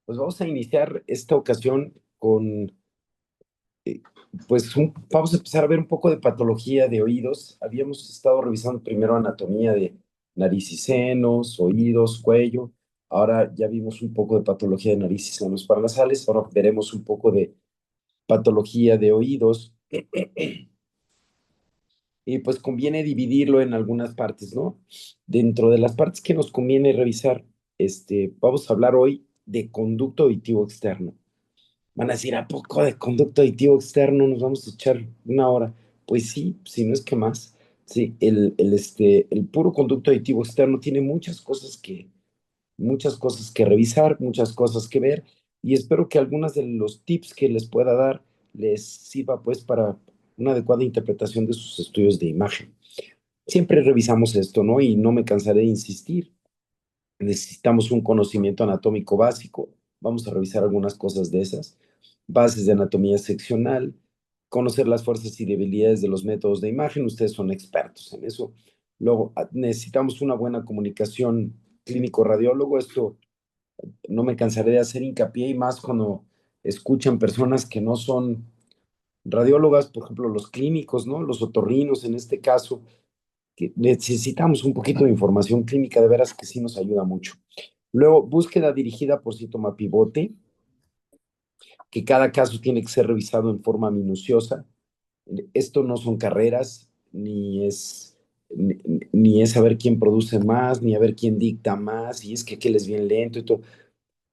Pues vamos a iniciar esta ocasión con, eh, vamos a empezar a ver un poco de patología de oídos. Habíamos estado revisando primero anatomía de nariz y senos, oídos, cuello. Ahora ya vimos un poco de patología de nariz y senos paranasales. Ahora veremos un poco de patología de oídos. Y pues conviene dividirlo en algunas partes, ¿no? Dentro de las partes que nos conviene revisar, vamos a hablar hoy de conducto auditivo externo. Van a decir, ¿a poco de conducto aditivo externo nos vamos a echar una hora? Pues sí, si no es que más. Sí, el puro conducto aditivo externo tiene muchas cosas que revisar, muchas cosas que ver, y espero que algunas de los tips que les pueda dar les sirva pues para una adecuada interpretación de sus estudios de imagen. Siempre revisamos esto, ¿no? Y no me cansaré de insistir. Necesitamos un conocimiento anatómico básico. Vamos a revisar algunas cosas de esas. Bases de anatomía seccional, conocer las fuerzas y debilidades de los métodos de imagen. Ustedes son expertos en eso. Luego, necesitamos una buena comunicación clínico-radiólogo. Esto no me cansaré de hacer hincapié y más cuando escuchan personas que no son radiólogas, por ejemplo, los clínicos, ¿no? Los otorrinos en este caso, que necesitamos un poquito de información clínica, de veras que sí nos ayuda mucho. Luego, búsqueda dirigida por síntoma pivote, que cada caso tiene que ser revisado en forma minuciosa. Esto no son carreras, ni es saber quién produce más, ni a ver quién dicta más, y es que aquel es bien lento y todo.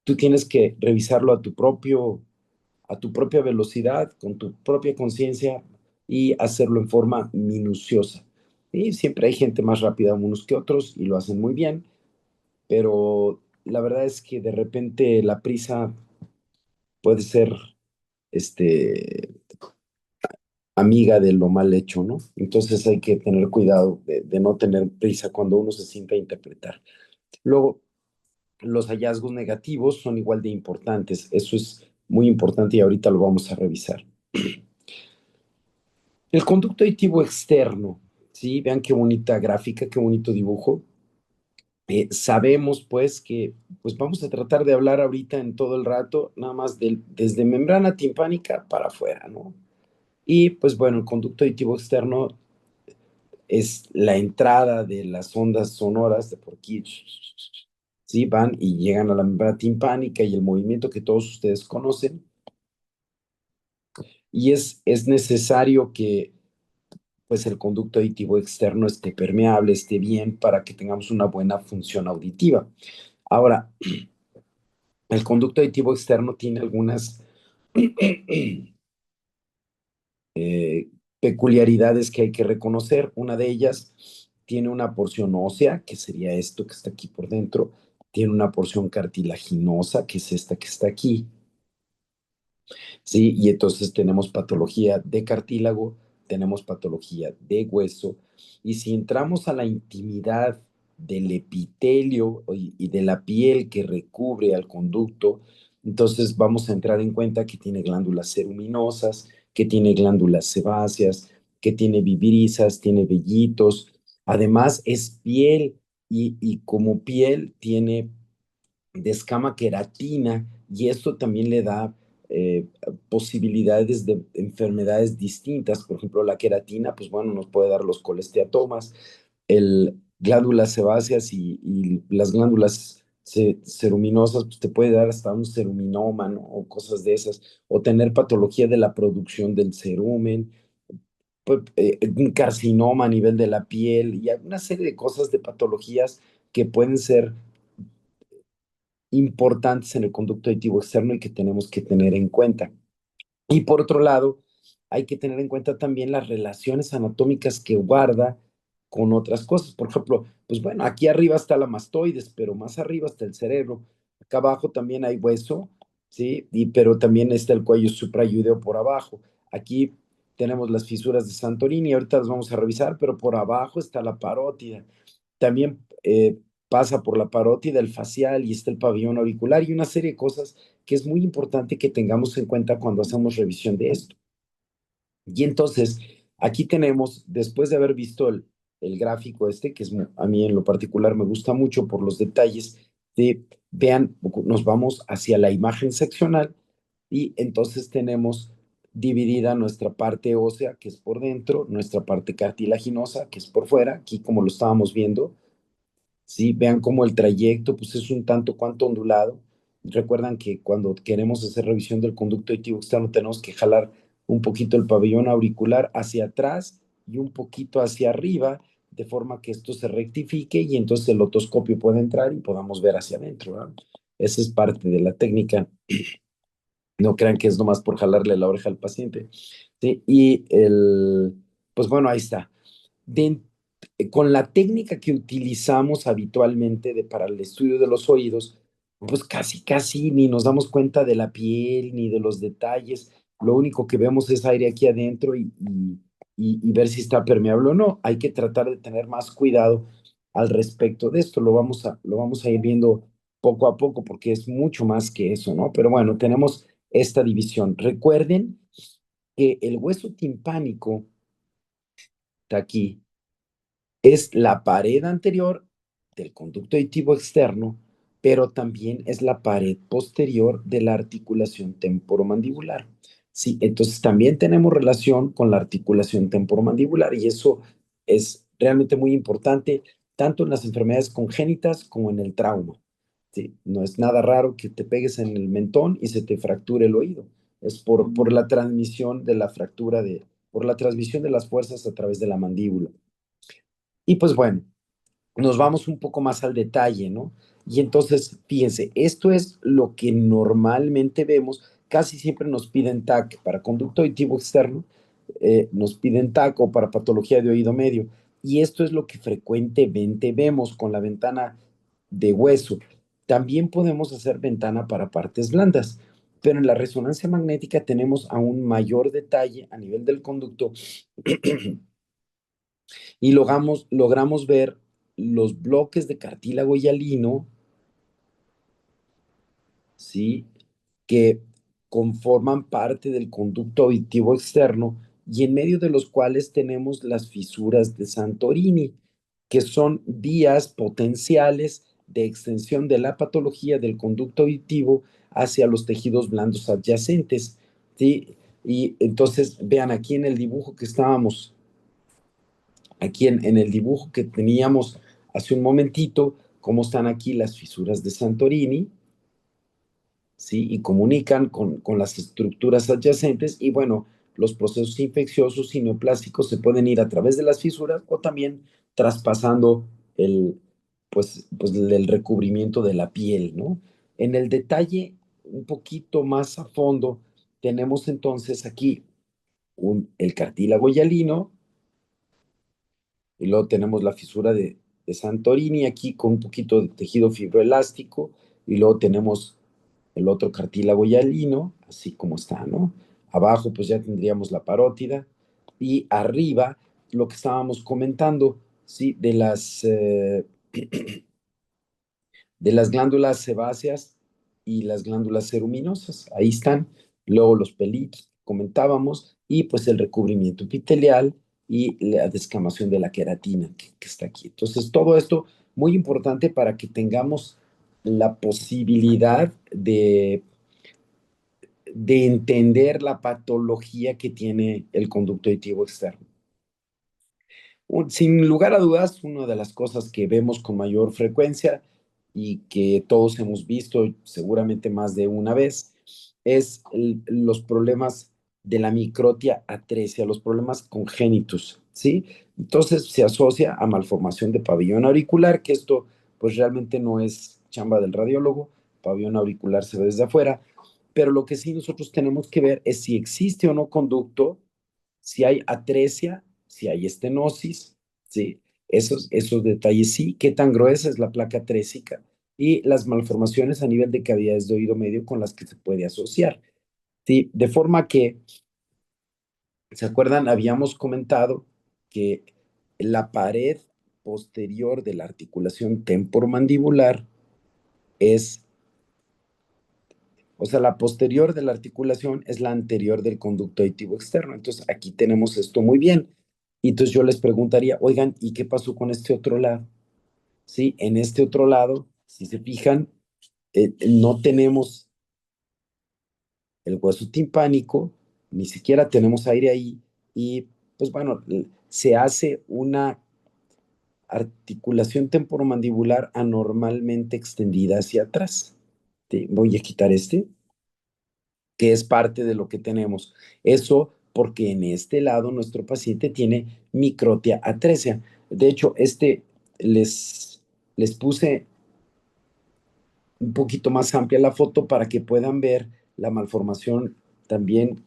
Tú tienes que revisarlo a tu propia velocidad, con tu propia conciencia y hacerlo en forma minuciosa. Y siempre hay gente más rápida unos que otros y lo hacen muy bien, pero la verdad es que de repente la prisa puede ser este, amiga de lo mal hecho, ¿no? Entonces hay que tener cuidado de no tener prisa cuando uno se sienta a interpretar. Luego, los hallazgos negativos son igual de importantes. Eso es muy importante y ahorita lo vamos a revisar. El conducto aditivo externo, ¿sí? Vean qué bonita gráfica, qué bonito dibujo. Sabemos pues que pues vamos a tratar de hablar ahorita en todo el rato, nada más desde membrana timpánica para afuera, ¿no? Y pues bueno, el conducto aditivo externo es la entrada de las ondas sonoras de por aquí, ¿sí? Van y llegan a la membrana timpánica y el movimiento que todos ustedes conocen. Y es necesario que pues el conducto auditivo externo esté permeable, esté bien para que tengamos una buena función auditiva. Ahora, el conducto auditivo externo tiene algunas peculiaridades que hay que reconocer. Una de ellas tiene una porción ósea, que sería esto que está aquí por dentro, tiene una porción cartilaginosa, que es esta que está aquí, ¿sí? Y entonces tenemos patología de cartílago, tenemos patología de hueso, y si entramos a la intimidad del epitelio y de la piel que recubre al conducto, entonces vamos a entrar en cuenta que tiene glándulas ceruminosas, que tiene glándulas sebáceas, que tiene vivirizas, tiene vellitos, además es piel y como piel tiene descama queratina y esto también le da eh, posibilidades de enfermedades distintas. Por ejemplo, la queratina, pues bueno, nos puede dar los colesteatomas, el glándulas sebáceas y las glándulas ceruminosas, pues te puede dar hasta un ceruminoma, ¿no? O cosas de esas, o tener patología de la producción del cerumen, pues, un carcinoma a nivel de la piel y hay una serie de cosas de patologías que pueden ser importantes en el conducto aditivo externo y que tenemos que tener en cuenta. Y por otro lado, hay que tener en cuenta también las relaciones anatómicas que guarda con otras cosas. Por ejemplo, pues bueno, aquí arriba está la mastoides, pero más arriba está el cerebro. Acá abajo también hay hueso, ¿sí? Pero también está el cuello suprayudeo por abajo. Aquí tenemos las fisuras de Santorini, ahorita las vamos a revisar, pero por abajo está la parótida. También pasa por la parótida, el facial y está el pabellón auricular y una serie de cosas que es muy importante que tengamos en cuenta cuando hacemos revisión de esto. Y entonces, aquí tenemos, después de haber visto el gráfico este, que es, a mí en lo particular me gusta mucho por los detalles, ¿sí? Vean, nos vamos hacia la imagen seccional y entonces tenemos dividida nuestra parte ósea, que es por dentro, nuestra parte cartilaginosa, que es por fuera, aquí como lo estábamos viendo, ¿sí? Vean cómo el trayecto pues es un tanto cuanto ondulado. Recuerdan que cuando queremos hacer revisión del conducto auditivo externo tenemos que jalar un poquito el pabellón auricular hacia atrás y un poquito hacia arriba, de forma que esto se rectifique y entonces el otoscopio pueda entrar y podamos ver hacia adentro, ¿verdad? Esa es parte de la técnica. No crean que es nomás por jalarle la oreja al paciente. ¿Sí? Pues bueno, ahí está. De- con la técnica que utilizamos habitualmente para el estudio de los oídos, pues casi, casi ni nos damos cuenta de la piel ni de los detalles. Lo único que vemos es aire aquí adentro y ver si está permeable o no. Hay que tratar de tener más cuidado al respecto de esto. Lo vamos a ir viendo poco a poco porque es mucho más que eso, ¿no? Pero bueno, tenemos esta división. Recuerden que el hueso timpánico está aquí, es la pared anterior del conducto auditivo externo, pero también es la pared posterior de la articulación temporomandibular. Sí, entonces también tenemos relación con la articulación temporomandibular y eso es realmente muy importante, tanto en las enfermedades congénitas como en el trauma. Sí, no es nada raro que te pegues en el mentón y se te fracture el oído. Es por la transmisión de la fractura por la transmisión de las fuerzas a través de la mandíbula. Y pues bueno, nos vamos un poco más al detalle, ¿no? Y entonces, fíjense, esto es lo que normalmente vemos, casi siempre nos piden TAC para conducto auditivo externo, nos piden TAC o para patología de oído medio, y esto es lo que frecuentemente vemos con la ventana de hueso. También podemos hacer ventana para partes blandas, pero en la resonancia magnética tenemos aún mayor detalle a nivel del conducto y logramos ver los bloques de cartílago hialino, ¿sí? Que conforman parte del conducto auditivo externo y en medio de los cuales tenemos las fisuras de Santorini, que son vías potenciales de extensión de la patología del conducto auditivo hacia los tejidos blandos adyacentes, ¿sí? Y entonces, vean aquí en el dibujo que estábamos aquí en el dibujo que teníamos hace un momentito, cómo están aquí las fisuras de Santorini, ¿sí? Y comunican con las estructuras adyacentes y bueno, los procesos infecciosos y neoplásicos se pueden ir a través de las fisuras o también traspasando el recubrimiento de la piel, ¿no? En el detalle, un poquito más a fondo, tenemos entonces aquí el cartílago hialino, y luego tenemos la fisura de Santorini aquí con un poquito de tejido fibroelástico. Y luego tenemos el otro cartílago hialino, así como está, ¿no? Abajo pues ya tendríamos la parótida. Y arriba lo que estábamos comentando, ¿sí? De las glándulas sebáceas y las glándulas ceruminosas. Ahí están. Luego los pelitos, comentábamos, y pues el recubrimiento epitelial y la descamación de la queratina que está aquí. Entonces, todo esto muy importante para que tengamos la posibilidad de entender la patología que tiene el conducto auditivo externo. Sin lugar a dudas, una de las cosas que vemos con mayor frecuencia y que todos hemos visto seguramente más de una vez es los problemas de la microtia atresia, los problemas congénitos, ¿sí? Entonces se asocia a malformación de pabellón auricular, que esto pues realmente no es chamba del radiólogo, pabellón auricular se ve desde afuera, pero lo que sí nosotros tenemos que ver es si existe o no conducto, si hay atresia, si hay estenosis, ¿sí? Esos detalles sí, qué tan gruesa es la placa atrésica y las malformaciones a nivel de cavidades de oído medio con las que se puede asociar, ¿sí? De forma que, ¿se acuerdan? Habíamos comentado que la pared posterior de la articulación temporomandibular es, o sea, la posterior de la articulación es la anterior del conducto auditivo externo. Entonces, aquí tenemos esto muy bien. Y entonces yo les preguntaría, oigan, ¿y qué pasó con este otro lado? Sí, en este otro lado Si se fijan, no tenemos el hueso timpánico, ni siquiera tenemos aire ahí y pues bueno, se hace una articulación temporomandibular anormalmente extendida hacia atrás. Voy a quitar este, que es parte de lo que tenemos. Eso porque en este lado nuestro paciente tiene microtia atresia. De hecho, les puse un poquito más amplia la foto para que puedan ver la malformación también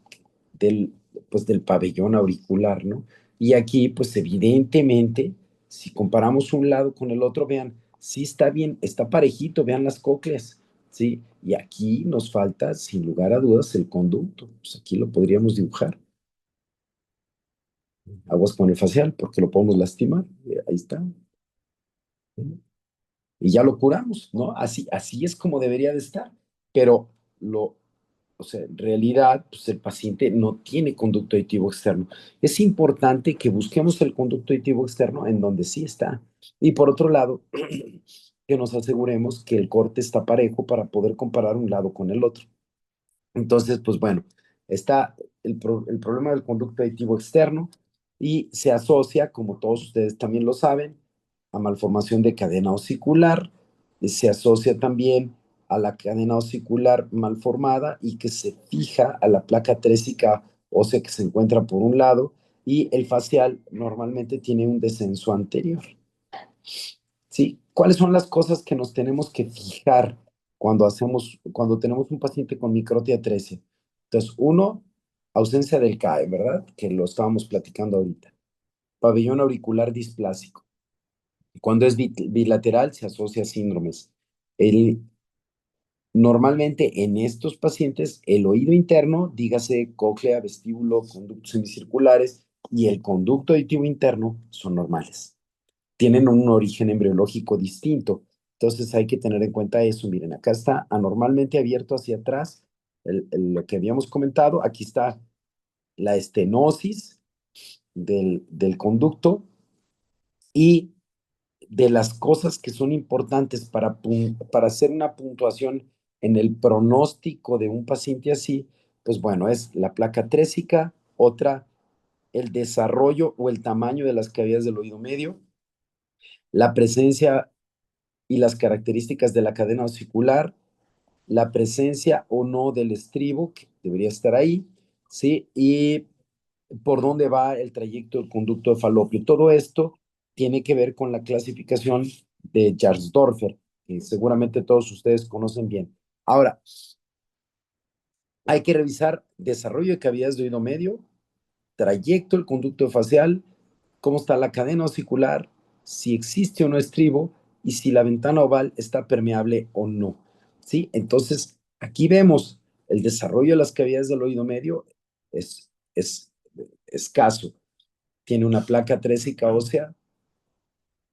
del, pues, del pabellón auricular, ¿no? Y aquí, pues evidentemente, si comparamos un lado con el otro, vean, sí está bien, está parejito, vean las cócleas, ¿sí? Y aquí nos falta, sin lugar a dudas, el conducto. Pues aquí lo podríamos dibujar. Aguas con el facial, porque lo podemos lastimar. Ahí está. Y ya lo curamos, ¿no? Así es como debería de estar. Pero o sea, en realidad, pues el paciente no tiene conducto auditivo externo. Es importante que busquemos el conducto auditivo externo en donde sí está. Y por otro lado, que nos aseguremos que el corte está parejo para poder comparar un lado con el otro. Entonces, pues bueno, está el problema del conducto aditivo externo y se asocia, como todos ustedes también lo saben, a malformación de cadena osicular, se asocia también a la cadena osicular malformada y que se fija a la placa trésica ósea que se encuentra por un lado y el facial normalmente tiene un descenso anterior. ¿Sí? ¿Cuáles son las cosas que nos tenemos que fijar cuando tenemos un paciente con microtia atresia? Entonces, uno, ausencia del CAE, ¿verdad? Que lo estábamos platicando ahorita. Pabellón auricular displásico. Cuando es bilateral, se asocia a síndromes. El, Normalmente en estos pacientes, el oído interno, dígase cóclea, vestíbulo, conductos semicirculares y el conducto auditivo interno son normales, tienen un origen embriológico distinto. Entonces hay que tener en cuenta eso. Miren, acá está anormalmente abierto hacia atrás, lo que habíamos comentado. Aquí está la estenosis del conducto y de las cosas que son importantes para hacer una puntuación en el pronóstico de un paciente así, pues bueno, es la placa trésica, otra, el desarrollo o el tamaño de las cavidades del oído medio, la presencia y las características de la cadena osicular, la presencia o no del estribo, que debería estar ahí, ¿sí? Y por dónde va el trayecto del conducto de falopio. Todo esto tiene que ver con la clasificación de Jarsdorfer, que seguramente todos ustedes conocen bien. Ahora, hay que revisar desarrollo de cavidades de oído medio, trayecto del conducto facial, cómo está la cadena osicular, si existe o no estribo y si la ventana oval está permeable o no. ¿Sí? Entonces, aquí vemos el desarrollo de las cavidades del oído medio es escaso. Tiene una placa trésica ósea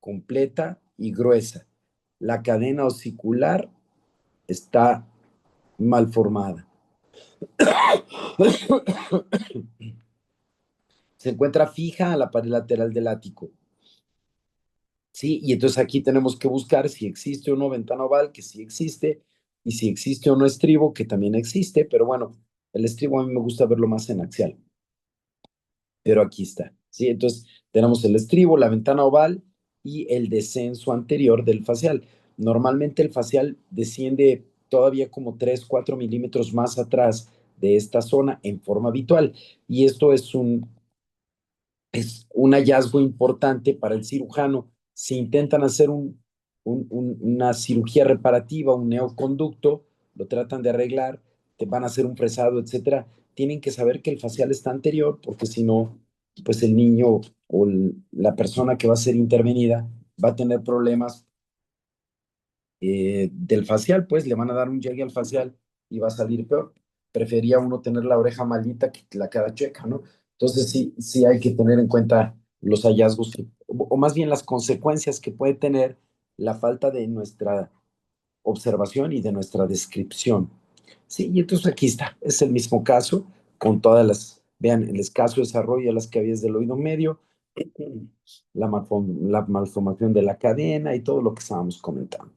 completa y gruesa. La cadena osicular está mal formada. Se encuentra fija a la pared lateral del ático. ¿Sí? Y entonces aquí tenemos que buscar si existe o no ventana oval, que sí existe, y si existe o no estribo, que también existe, pero bueno, el estribo a mí me gusta verlo más en axial, pero aquí está, ¿sí? Entonces tenemos el estribo, la ventana oval y el descenso anterior del facial. Normalmente el facial desciende todavía como 3 4 milímetros más atrás de esta zona en forma habitual, y esto es un hallazgo importante para el cirujano. Si intentan hacer una cirugía reparativa, un neoconducto, lo tratan de arreglar, te van a hacer un fresado, etcétera, tienen que saber que el facial está anterior, porque si no, pues el niño o la persona que va a ser intervenida va a tener problemas del facial, pues le van a dar un llegue al facial y va a salir peor. Prefería uno tener la oreja malita que la cara chueca, ¿no? Entonces sí hay que tener en cuenta los hallazgos, o más bien las consecuencias que puede tener la falta de nuestra observación y de nuestra descripción. Sí, y entonces aquí está, es el mismo caso con todas vean, el escaso desarrollo de las cavidades del oído medio, la malformación de la cadena y todo lo que estábamos comentando.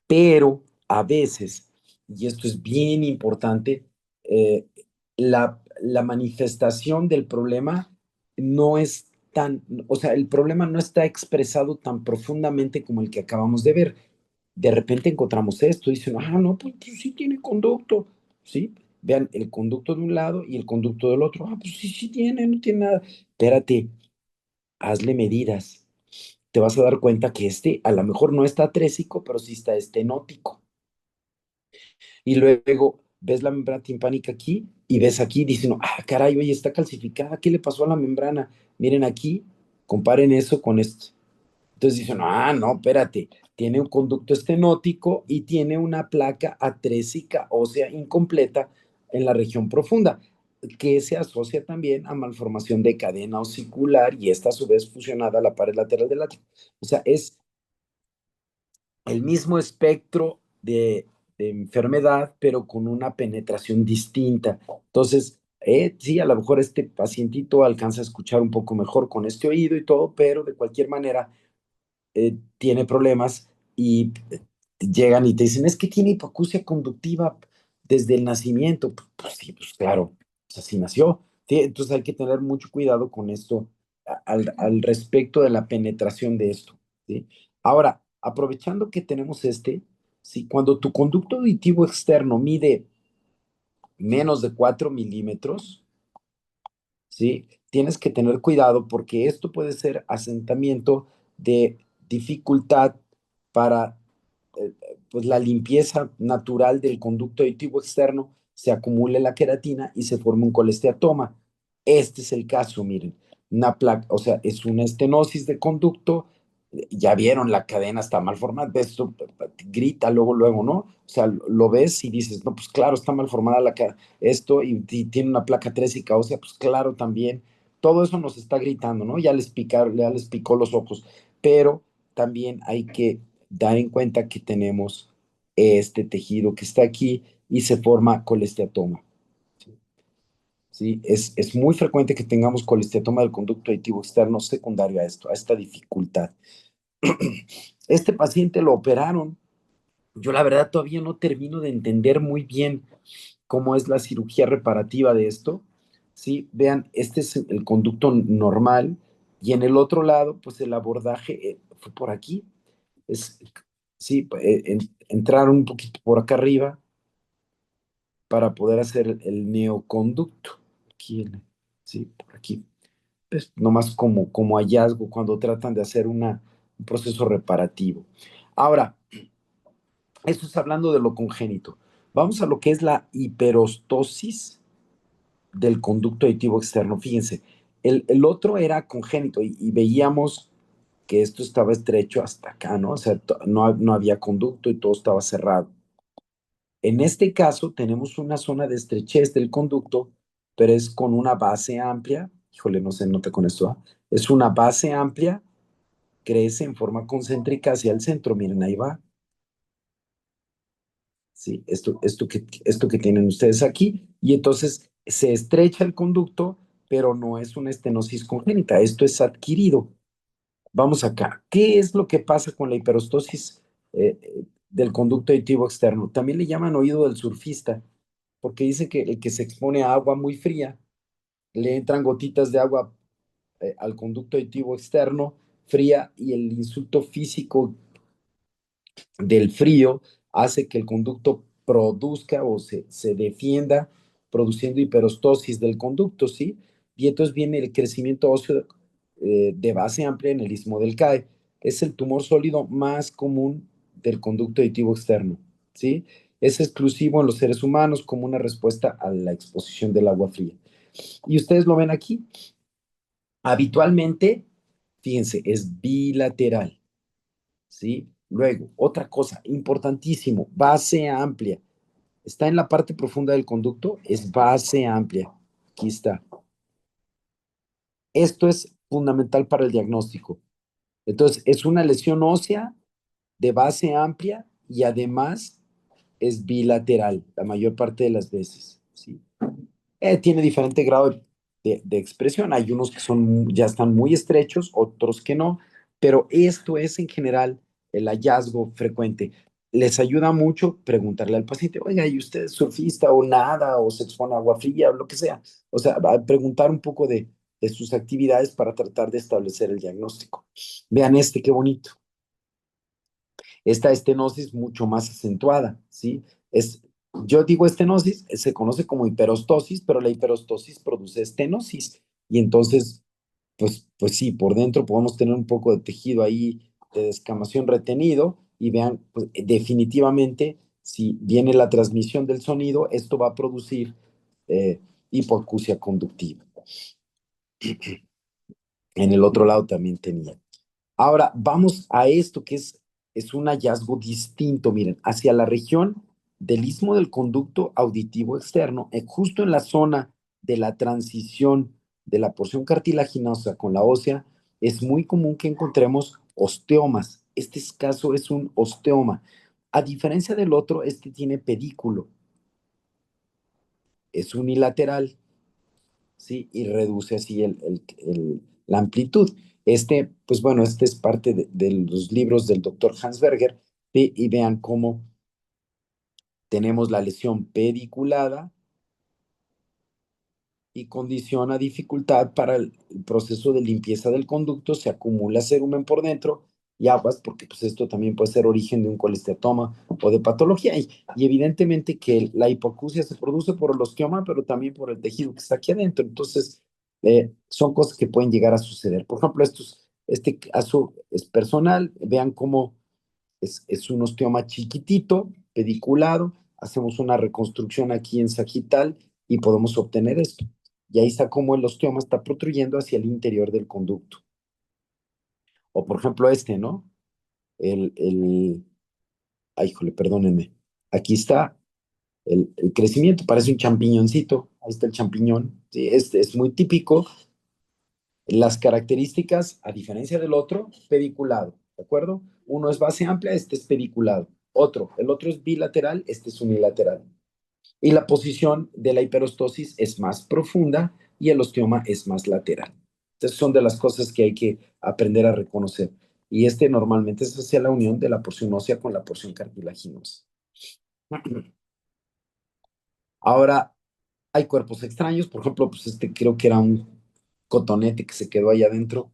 Pero a veces, y esto es bien importante, la manifestación del problema no es tan, o sea, el problema no está expresado tan profundamente como el que acabamos de ver. De repente encontramos esto, dicen, ah, no, pues sí tiene conducto, ¿sí? Vean el conducto de un lado y el conducto del otro, ah, pues sí, sí tiene, no tiene nada. Espérate, hazle medidas. Te vas a dar cuenta que este a lo mejor no está trésico, pero sí está estenótico. Y luego ves la membrana timpánica aquí y ves aquí, dicen, ah, caray, oye, está calcificada, ¿qué le pasó a la membrana? Miren aquí, comparen eso con esto. Entonces dicen, ah, no, espérate, tiene un conducto estenótico y tiene una placa atrésica ósea incompleta en la región profunda, que se asocia también a malformación de cadena osicular y esta a su vez fusionada a la pared lateral del látigo. O sea, es el mismo espectro de enfermedad, pero con una penetración distinta. Entonces, sí, a lo mejor este pacientito alcanza a escuchar un poco mejor con este oído y todo, pero de cualquier manera tiene problemas y llegan y te dicen, es que tiene hipoacusia conductiva desde el nacimiento. Pues sí, pues claro, pues así nació. Sí, entonces hay que tener mucho cuidado con esto al respecto de la penetración de esto. ¿Sí? Ahora, aprovechando que tenemos ¿sí? Cuando tu conducto auditivo externo mide menos de 4 milímetros, ¿sí? Tienes que tener cuidado porque esto puede ser asentamiento de dificultad para pues la limpieza natural del conducto auditivo externo, se acumule la queratina y se forma un colesteatoma. Este es el caso, miren, una placa, o sea, es una estenosis de conducto, ya vieron, la cadena está mal formada, ves esto, grita luego, luego, ¿no? O sea, lo ves y dices, no, pues claro, está mal formada esto y tiene una placa trésica ósea, pues claro, también. Todo eso nos está gritando, ¿no? Ya les picó los ojos, pero también hay que dar en cuenta que tenemos este tejido que está aquí y se forma colesteatoma. ¿Sí? Es muy frecuente que tengamos colesteatoma del conducto auditivo externo secundario a esto, a esta dificultad. Este paciente lo operaron. Yo la verdad todavía no termino de entender muy bien cómo es la cirugía reparativa de esto. Sí, vean, este es el conducto normal y en el otro lado, pues el abordaje fue por aquí. Es, sí, entrar un poquito por acá arriba para poder hacer el neoconducto. Aquí, sí, por aquí. Pues nomás como hallazgo cuando tratan de hacer un proceso reparativo. Ahora, esto es hablando de lo congénito. Vamos a lo que es la hiperostosis del conducto auditivo externo. Fíjense, el otro era congénito y veíamos que esto estaba estrecho hasta acá, ¿no? O sea, no había conducto y todo estaba cerrado. En este caso tenemos una zona de estrechez del conducto, pero es con una base amplia. Híjole, no se nota con esto, ¿ah? Es una base amplia, crece en forma concéntrica hacia el centro. Miren, ahí va. Sí, esto que tienen ustedes aquí. Y entonces se estrecha el conducto, pero no es una estenosis congénita. Esto es adquirido. Vamos acá. ¿Qué es lo que pasa con la hiperostosis del conducto auditivo externo? También le llaman oído del surfista, porque dice que el que se expone a agua muy fría, le entran gotitas de agua al conducto auditivo externo fría y el insulto físico del frío hace que el conducto produzca o se defienda produciendo hiperostosis del conducto, ¿sí? Y entonces viene el crecimiento óseo de base amplia en el istmo del CAE. Es el tumor sólido más común del conducto auditivo externo, ¿sí? Es exclusivo en los seres humanos como una respuesta a la exposición del agua fría. Y ustedes lo ven aquí. Habitualmente, fíjense, es bilateral. ¿Sí? Luego, otra cosa, importantísimo, base amplia. Está en la parte profunda del conducto, es base amplia. Aquí está. Esto es fundamental para el diagnóstico. Entonces, es una lesión ósea de base amplia y además es bilateral la mayor parte de las veces. ¿Sí? Tiene diferente grado de expresión. Hay unos que ya están muy estrechos, otros que no, pero esto es en general el hallazgo frecuente. les ayuda mucho preguntarle al paciente, oiga, ¿y usted es surfista o nada o se expone a agua fría o lo que sea? O sea, preguntar un poco de sus actividades para tratar de establecer el diagnóstico. Vean este, qué bonito. Esta estenosis mucho más acentuada, ¿sí? Yo digo estenosis, se conoce como hiperostosis, pero la hiperostosis produce estenosis. Y entonces, pues sí, por dentro podemos tener un poco de tejido ahí de descamación retenido y vean, pues, definitivamente, si viene la transmisión del sonido, esto va a producir eh, hipoacusia conductiva. En el otro lado también tenía. Ahora, vamos a esto que es un hallazgo distinto, miren, hacia la región del istmo del conducto auditivo externo, justo en la zona de la transición de la porción cartilaginosa con la ósea, es muy común que encontremos osteomas. Este caso es un osteoma. A diferencia del otro, este tiene pedículo, es unilateral, ¿sí? Y reduce así la amplitud. Pues bueno, este es parte de los libros del doctor Hansberger, y vean cómo tenemos la lesión pediculada y condiciona dificultad para el proceso de limpieza del conducto, se acumula cerumen por dentro y aguas, porque pues esto también puede ser origen de un colesteatoma o de patología. Y evidentemente que la hipoacusia se produce por el osteoma, pero también por el tejido que está aquí adentro. Entonces, son cosas que pueden llegar a suceder. Por ejemplo, este caso es personal, vean cómo es un osteoma chiquitito, pediculado, hacemos una reconstrucción aquí en sagital y podemos obtener esto. Y ahí está cómo el osteoma está protruyendo hacia el interior del conducto. O por ejemplo ¿no? El, ay, híjole, perdónenme. Aquí está el crecimiento, parece un champiñoncito. Ahí está el champiñón. Sí, es muy típico. Las características, a diferencia del otro, pediculado, ¿de acuerdo? Uno es base amplia, este es pediculado. El otro es bilateral, este es unilateral. Y la posición de la hiperostosis es más profunda y el osteoma es más lateral. Entonces son de las cosas que hay que aprender a reconocer. Y normalmente es hacia la unión de la porción ósea con la porción cartilaginosa. Ahora, hay cuerpos extraños, por ejemplo, pues creo que era un cotonete que se quedó ahí adentro.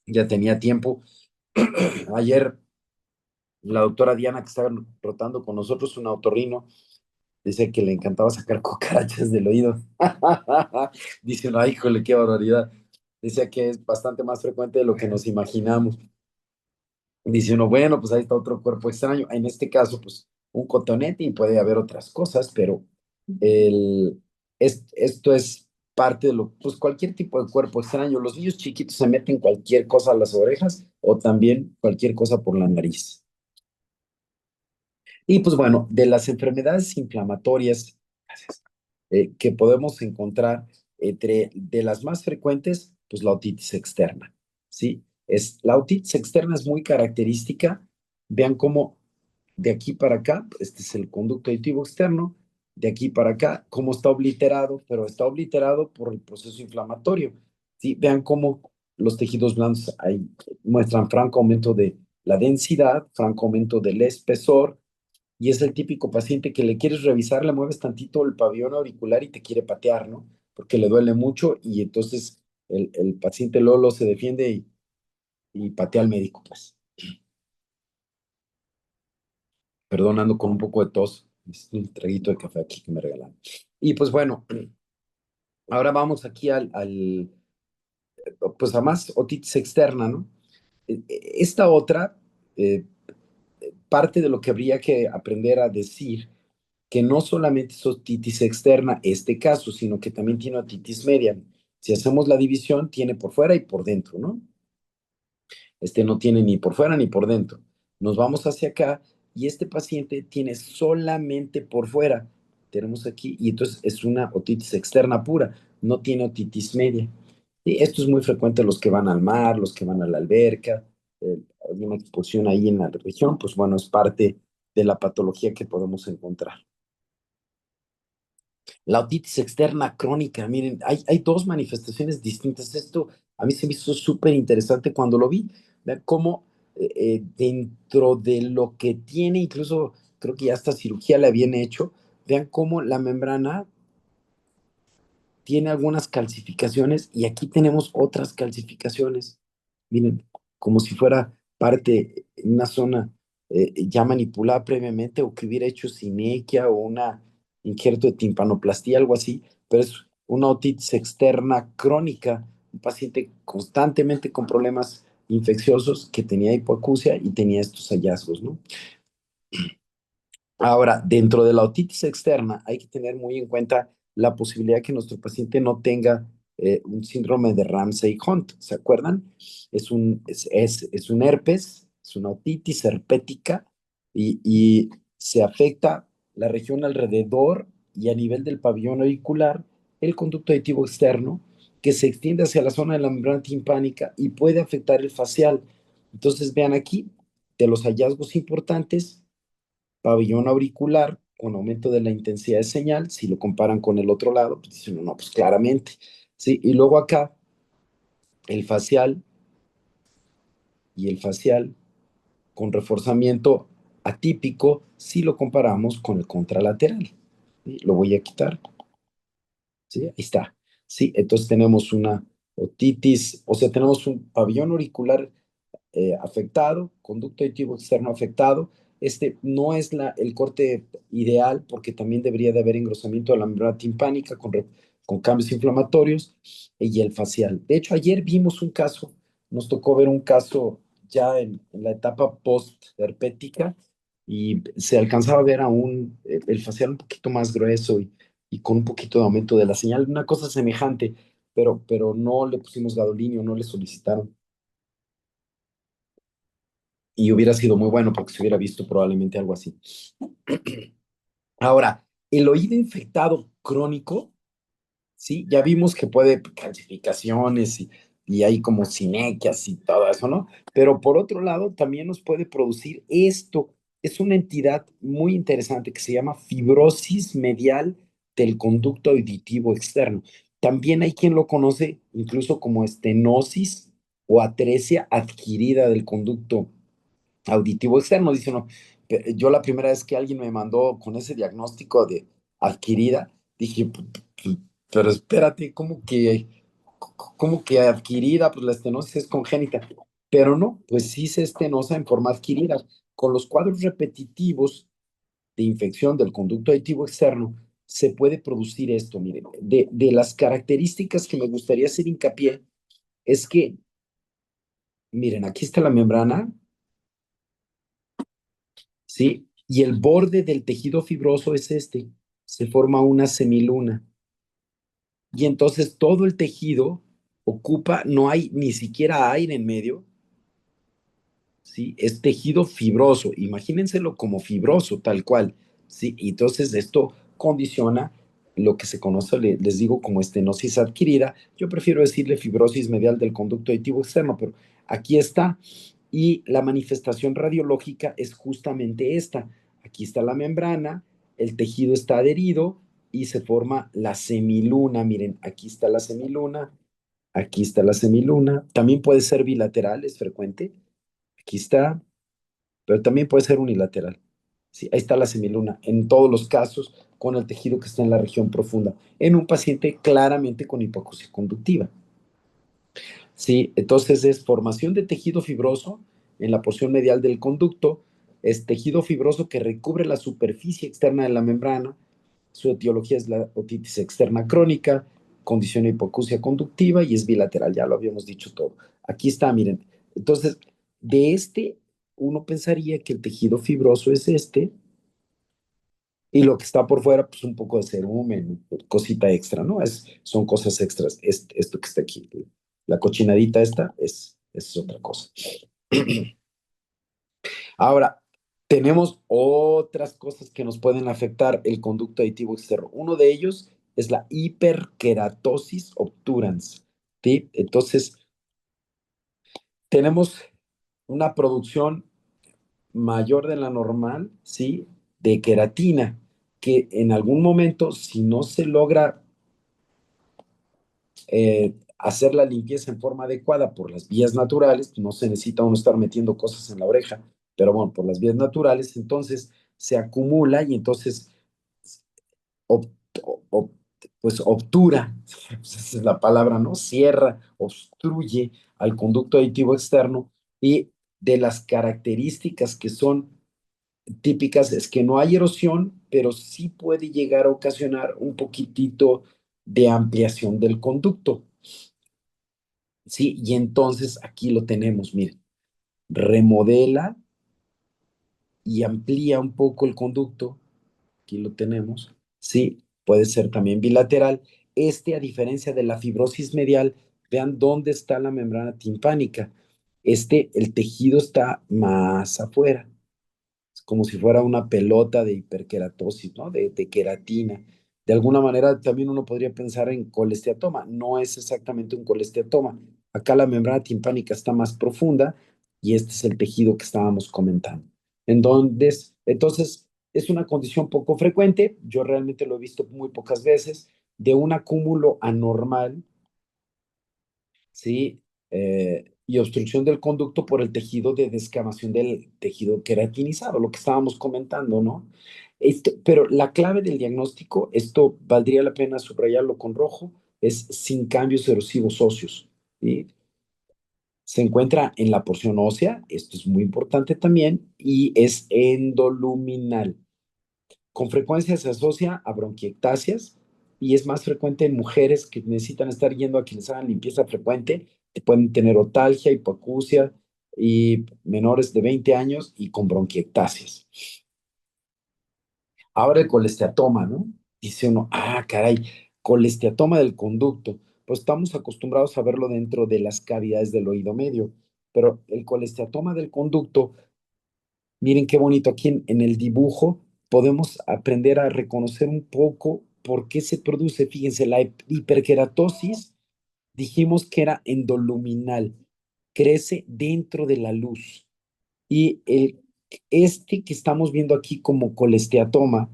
Ya tenía tiempo. Ayer la doctora Diana, que estaba rotando con nosotros, un otorrino, dice que le encantaba sacar cucarachas del oído. Dice, no, híjole, qué barbaridad. Dice que es bastante más frecuente de lo que nos imaginamos. Dice uno, bueno, pues ahí está otro cuerpo extraño. En este caso, pues un cotonete y puede haber otras cosas, pero el, esto es parte de pues cualquier tipo de cuerpo extraño. Los niños chiquitos se meten cualquier cosa a las orejas o también cualquier cosa por la nariz. Y pues bueno, de las enfermedades inflamatorias que podemos encontrar de las más frecuentes, pues la otitis externa, ¿sí? La otitis externa es muy característica. Vean cómo de aquí para acá, este es el conducto auditivo externo, de aquí para acá, cómo está obliterado, pero está obliterado por el proceso inflamatorio, ¿sí? Vean cómo los tejidos blandos ahí muestran franco aumento de la densidad, franco aumento del espesor, y es el típico paciente que le quieres revisar, le mueves tantito el pabellón auricular y te quiere patear, ¿no? Porque le duele mucho y entonces el paciente Lolo se defiende y patea al médico, pues. Perdón, ando con un poco de tos. Es un traguito de café aquí que me regalaron. Y pues bueno, ahora vamos aquí pues a más otitis externa, ¿no? Esta otra eh, parte de lo que habría que aprender a decir que no solamente es otitis externa este caso, sino que también tiene otitis media. Si hacemos la división, tiene por fuera y por dentro, ¿no? No tiene ni por fuera ni por dentro. Nos vamos hacia acá y este paciente tiene solamente por fuera. Tenemos aquí, y entonces es una otitis externa pura, no tiene otitis media. Y esto es muy frecuente en los que van al mar, los que van a la alberca, hay una expulsión ahí en la región, pues bueno, es parte de la patología que podemos encontrar. La otitis externa crónica, miren, hay dos manifestaciones distintas. Esto a mí se me hizo súper interesante cuando lo vi. Vean cómo dentro de lo que tiene, incluso creo que ya esta cirugía la habían hecho, vean cómo la membrana tiene algunas calcificaciones y aquí tenemos otras calcificaciones. Miren, como si fuera parte, una zona ya manipulada previamente o que hubiera hecho sinequia o una injerto de timpanoplastía, algo así, pero es una otitis externa crónica, un paciente constantemente con problemas infecciosos que tenía hipoacusia y tenía estos hallazgos, ¿no? Ahora, dentro de la otitis externa hay que tener muy en cuenta la posibilidad que nuestro paciente no tenga un síndrome de Ramsay-Hunt. ¿Se acuerdan? Es un herpes, es una otitis herpética y se afecta la región alrededor y a nivel del pabellón auricular, el conducto auditivo externo, que se extiende hacia la zona de la membrana timpánica y puede afectar el facial. Entonces, vean aquí, de los hallazgos importantes, pabellón auricular con aumento de la intensidad de señal, si lo comparan con el otro lado, pues dicen, no, pues claramente, ¿sí? Y luego acá, el facial y el facial con reforzamiento atípico si lo comparamos con el contralateral. ¿Sí? Lo voy a quitar, ¿sí? Ahí está. Sí, entonces tenemos una otitis, o sea, tenemos un pabellón auricular afectado, conducto auditivo externo afectado. Este no es el corte ideal porque también debería de haber engrosamiento de la membrana timpánica con cambios inflamatorios y el facial. De hecho, ayer vimos un caso, nos tocó ver un caso ya en la etapa post-herpética y se alcanzaba a ver aún el facial un poquito más grueso y con un poquito de aumento de la señal, una cosa semejante, pero no le pusimos gadolinio, no le solicitaron y hubiera sido muy bueno porque se hubiera visto probablemente algo así. Ahora, el oído infectado crónico, ¿sí? Ya vimos que puede calcificaciones y hay como sinequias y todo eso, ¿no? Pero por otro lado, también nos puede producir esto. Es una entidad muy interesante que se llama fibrosis medial del conducto auditivo externo. También hay quien lo conoce incluso como estenosis o atresia adquirida del conducto auditivo externo. Dice uno, yo la primera vez que alguien me mandó con ese diagnóstico de adquirida, dije, pero espérate, ¿cómo que adquirida? Pues la estenosis es congénita. Pero no, pues sí se estenosa en forma adquirida. Con los cuadros repetitivos de infección del conducto auditivo externo, se puede producir esto. Miren, de las características que me gustaría hacer hincapié es que, miren, aquí está la membrana, ¿sí? Y el borde del tejido fibroso es este, se forma una semiluna. Y entonces todo el tejido ocupa, no hay ni siquiera aire en medio, ¿sí? Es tejido fibroso, imagínenselo como fibroso, tal cual, ¿sí? Y entonces esto condiciona lo que se conoce, les digo, como estenosis adquirida. Yo prefiero decirle fibrosis medial del conducto auditivo externo, pero aquí está. Y la manifestación radiológica es justamente esta. Aquí está la membrana, el tejido está adherido y se forma la semiluna. Miren, aquí está la semiluna, aquí está la semiluna. También puede ser bilateral, es frecuente. Aquí está, pero también puede ser unilateral. Sí, ahí está la semiluna, en todos los casos con el tejido que está en la región profunda, en un paciente claramente con hipoacusia conductiva. Sí, entonces es formación de tejido fibroso en la porción medial del conducto, es tejido fibroso que recubre la superficie externa de la membrana, su etiología es la otitis externa crónica, condición de hipoacusia conductiva y es bilateral, ya lo habíamos dicho todo. Aquí está, miren. Entonces, de este, uno pensaría que el tejido fibroso es este y lo que está por fuera, pues un poco de cerumen, cosita extra, ¿no? Son cosas extras. Esto que está aquí, la cochinadita esta, es otra cosa. Ahora, tenemos otras cosas que nos pueden afectar el conducto aditivo externo. Uno de ellos es la hiperkeratosis obturans, ¿sí? Entonces, tenemos una producción mayor de la normal, ¿sí? De queratina, que en algún momento, si no se logra hacer la limpieza en forma adecuada por las vías naturales, no se necesita uno estar metiendo cosas en la oreja, pero bueno, por las vías naturales, entonces se acumula y entonces ob- ob- pues obtura, esa es la palabra, ¿no? Cierra, obstruye al conducto aditivo externo y de las características que son típicas es que no hay erosión, pero sí puede llegar a ocasionar un poquitito de ampliación del conducto. Sí, y entonces aquí lo tenemos, miren, remodela y amplía un poco el conducto, aquí lo tenemos, sí, puede ser también bilateral. A diferencia de la fibrosis medial, vean dónde está la membrana timpánica. El tejido está más afuera. Es como si fuera una pelota de hiperkeratosis, ¿no? De queratina. De alguna manera también uno podría pensar en colesteatoma. No es exactamente un colesteatoma. Acá la membrana timpánica está más profunda y este es el tejido que estábamos comentando. Entonces, es una condición poco frecuente. Yo realmente lo he visto muy pocas veces de un acúmulo anormal, ¿sí? Y obstrucción del conducto por el tejido de descamación del tejido queratinizado, lo que estábamos comentando, ¿no? Pero la clave del diagnóstico, esto valdría la pena subrayarlo con rojo, es sin cambios erosivos óseos, ¿sí? Se encuentra en la porción ósea, esto es muy importante también, y es endoluminal. Con frecuencia se asocia a bronquiectasias y es más frecuente en mujeres que necesitan estar yendo a que les hagan limpieza frecuente, que pueden tener otalgia, hipoacusia y menores de 20 años y con bronquiectasias. Ahora el colesteatoma, ¿no? Dice uno, ah, caray, colesteatoma del conducto. Pues estamos acostumbrados a verlo dentro de las cavidades del oído medio, pero el colesteatoma del conducto. Miren qué bonito, aquí en el dibujo podemos aprender a reconocer un poco por qué se produce. Fíjense, la hiperkeratosis dijimos que era endoluminal, crece dentro de la luz. Y este que estamos viendo aquí como colesteatoma,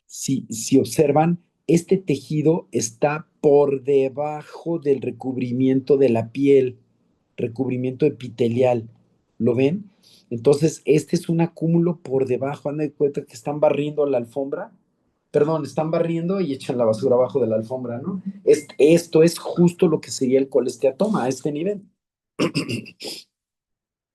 si observan, este tejido está por debajo del recubrimiento de la piel, recubrimiento epitelial. ¿Lo ven? Entonces, este es un acúmulo por debajo. Han de cuenta que están barriendo la alfombra. Perdón, están barriendo y echan la basura abajo de la alfombra, ¿no? Esto es justo lo que sería el colesteatoma a este nivel.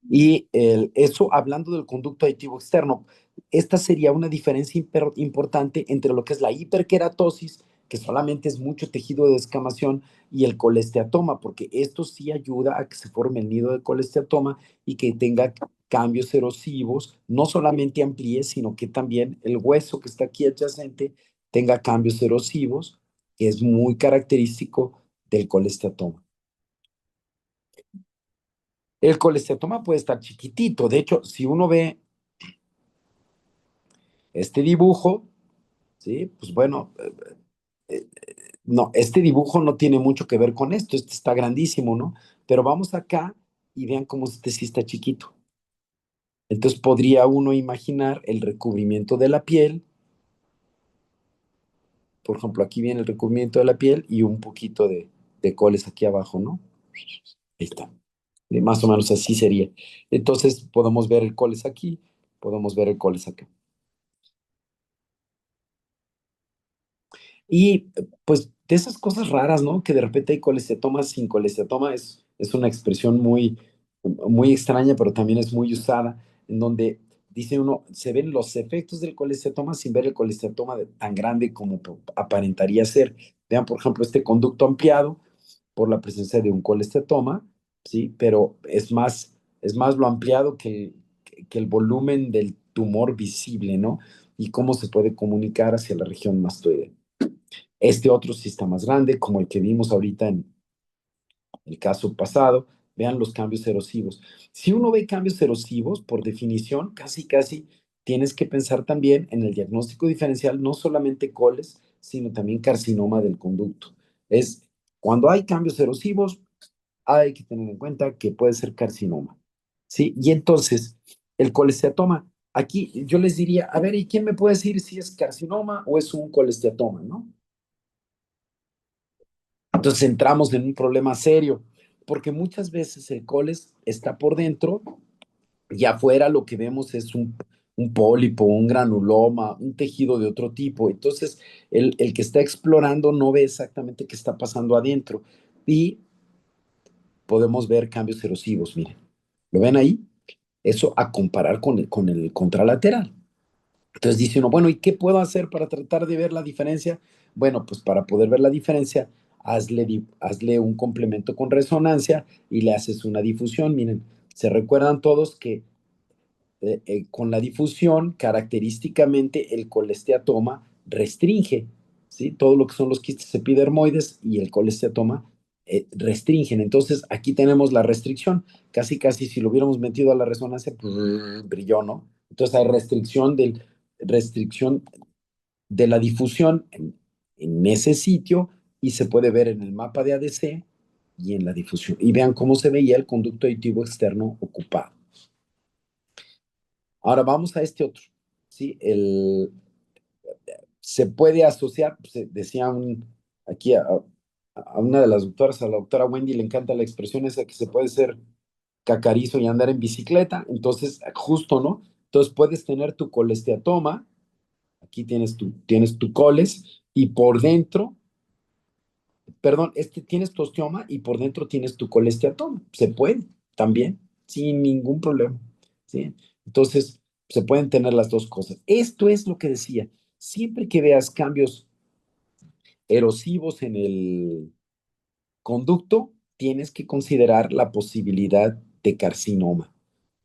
Y eso hablando del conducto aditivo externo, esta sería una diferencia importante entre lo que es la hiperkeratosis, que solamente es mucho tejido de descamación, y el colesteatoma, porque esto sí ayuda a que se forme el nido de colesteatoma y que tenga cambios erosivos, no solamente amplíe, sino que también el hueso que está aquí adyacente tenga cambios erosivos, que es muy característico del colesteatoma. El colesteatoma puede estar chiquitito. De hecho, si uno ve este dibujo, ¿sí? Pues bueno, no, este dibujo no tiene mucho que ver con esto. Este está grandísimo, ¿no? Pero vamos acá y vean cómo este sí está chiquito. Entonces podría uno imaginar el recubrimiento de la piel. Por ejemplo, aquí viene el recubrimiento de la piel y un poquito de coles aquí abajo, ¿no? Ahí está. Más o menos así sería. Entonces podemos ver el coles aquí, podemos ver el coles acá. Y pues de esas cosas raras, ¿no? Que de repente hay colesterol sin colesterol, es una expresión muy extraña, pero también es muy usada, en donde dice uno, se ven los efectos del colesterol sin ver el colesterol tan grande como aparentaría ser. Vean, por ejemplo, este conducto ampliado por la presencia de un colesterol, ¿sí? Pero es más lo ampliado que el volumen del tumor visible, ¿no? Y cómo se puede comunicar hacia la región mastoidea. Este otro sí está más grande, como el que vimos ahorita en el caso pasado. Vean los cambios erosivos. Si uno ve cambios erosivos, por definición, casi tienes que pensar también en el diagnóstico diferencial, no solamente coles, sino también carcinoma del conducto. Es cuando hay cambios erosivos, hay que tener en cuenta que puede ser carcinoma. ¿Sí? Y entonces, el colesteatoma, aquí yo les diría, a ver, ¿y quién me puede decir si es carcinoma o es un colesteatoma, no? Entonces entramos en un problema serio, porque muchas veces el coles está por dentro y afuera lo que vemos es un pólipo, un granuloma, un tejido de otro tipo. Entonces, el que está explorando no ve exactamente qué está pasando adentro y podemos ver cambios erosivos, miren. ¿Lo ven ahí? Eso a comparar con el contralateral. Entonces dice uno, bueno, ¿y qué puedo hacer para tratar de ver la diferencia? Bueno, pues para poder ver la diferencia, hazle un complemento con resonancia y le haces una difusión. Miren, se recuerdan todos que con la difusión, característicamente, el colesteatoma restringe, ¿sí? Todo lo que son los quistes epidermoides y el colesteatoma restringen. Entonces, aquí tenemos la restricción. Casi, casi, si lo hubiéramos metido a la resonancia, pues, brilló, ¿no? Entonces, hay restricción de la difusión en ese sitio y se puede ver en el mapa de ADC y en la difusión. Y vean cómo se veía el conducto aditivo externo ocupado. Ahora vamos a este otro, ¿sí? Se puede asociar, pues, decía aquí a una de las doctoras, a la doctora Wendy, le encanta la expresión esa que se puede ser cacarizo y andar en bicicleta, entonces, justo, ¿no? Entonces puedes tener tu colesteatoma, aquí tienes tu coles, y por dentro, perdón, tienes tu osteoma y por dentro tienes tu colesteatoma. Se puede también, sin ningún problema, ¿sí? Entonces, se pueden tener las dos cosas. Esto es lo que decía. Siempre que veas cambios erosivos en el conducto, tienes que considerar la posibilidad de carcinoma,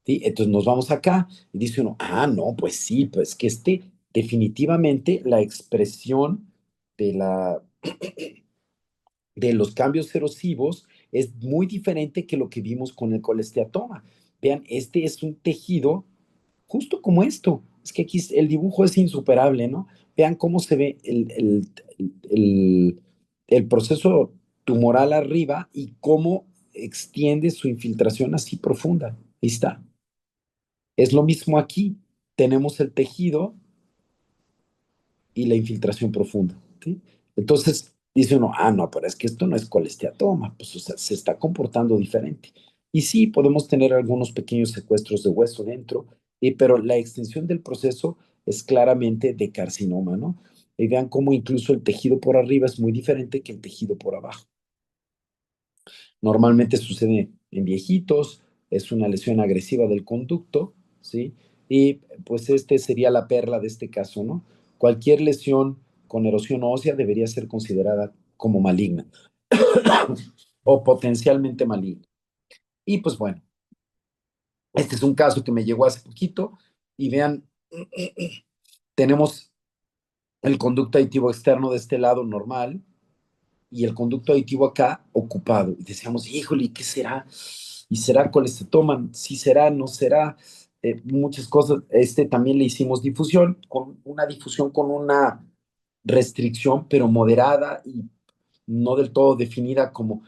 ¿sí? Entonces nos vamos acá y dice uno, no, pues sí, pues que definitivamente la expresión de de los cambios erosivos es muy diferente que lo que vimos con el colesteatoma. Vean, este es un tejido justo como esto. Es que aquí el dibujo es insuperable, ¿no? Vean cómo se ve el, el proceso tumoral arriba y cómo extiende su infiltración así profunda. Ahí está. Es lo mismo aquí. Tenemos el tejido y la infiltración profunda, ¿sí? Entonces dice uno, no, pero es que esto no es colesteatoma, pues o sea, se está comportando diferente. Y sí, podemos tener algunos pequeños secuestros de hueso dentro, pero la extensión del proceso es claramente de carcinoma, ¿no? Y vean cómo incluso el tejido por arriba es muy diferente que el tejido por abajo. Normalmente sucede en viejitos, es una lesión agresiva del conducto, ¿sí? Y pues este sería la perla de este caso, ¿no? Cualquier lesión con erosión ósea debería ser considerada como maligna o potencialmente maligna. Y pues bueno, este es un caso que me llegó hace poquito y vean, tenemos el conducto aditivo externo de este lado normal, y el conducto aditivo acá ocupado. Y decíamos, híjole, ¿qué será? ¿Y será colesterol? ¿Sí será? ¿No será? Muchas cosas. También le hicimos difusión, con una difusión con una restricción, pero moderada y no del todo definida como